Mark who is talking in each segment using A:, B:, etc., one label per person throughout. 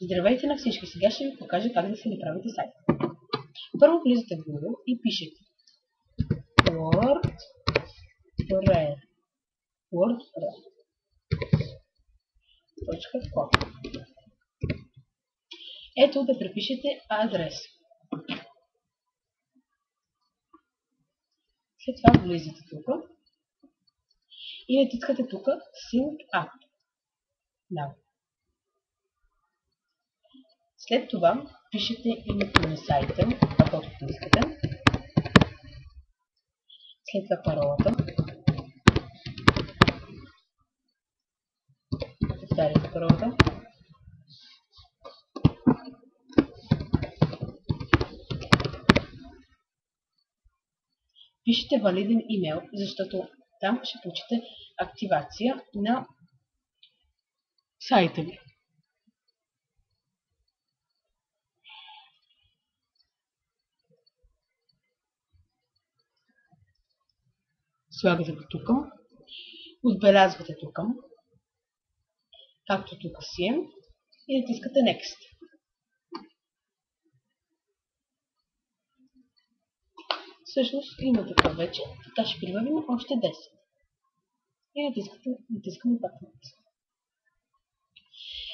A: Здравейте на всички! Сега ще ви покажа как да си направите сайт. Първо влизате в Google и пишете wordpress.com. Ето да препишете адрес. След това влизате тук и натискате тук Sync Up. След това пишете името на сайта, каквото искате. След това паролата. Повтаряте паролата. Пишете валиден имейл, защото там ще получите активация на сайта ви. Слагате го тук, отбелязвате тук, както тук си е, и натискате Next. Всъщност има така вече, така ще прибавим още 10. И натискаме пак Next.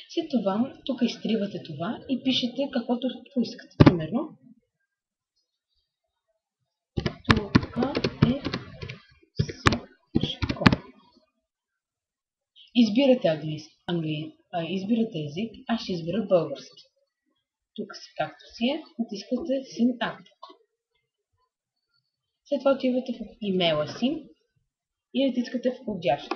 A: След това, тук изтривате това и пишете каквото поискате. Примерно, тук е всичко. Избирате език, аз ще избера български. Тук както си е, натискате Sync Up. След това отивате в имейла си и натискате входящи.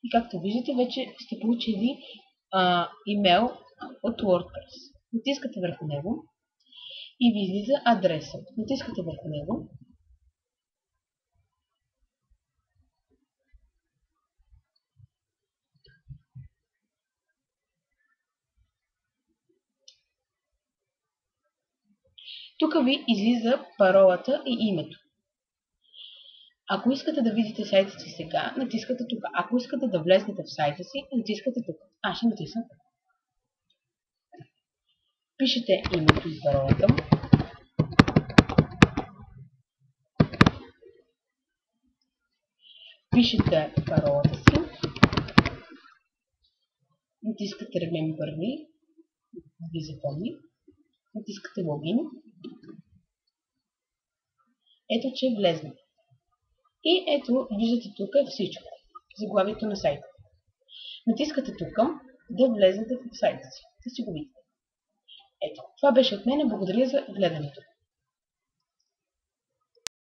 A: И както виждате, вече сте получили имейл от WordPress. Натискате върху него и ви излиза адреса. Натискате върху него. Тук ви излиза паролата и името. Ако искате да видите сайта си сега, натискате тук. Ако искате да влезнете в сайта си, натискате тук. Аз ще натисна тук. Пишете името и паролата. Пишете паролата си. Натискате Remember Me. Ви запомни. Натискате Login. Ето, че е влезнал. И ето, виждате тук всичко. Заглавието на сайта. Натискате тук да влезете в сайта си. Да си го видите. Ето, това беше от мен. Благодаря за гледането.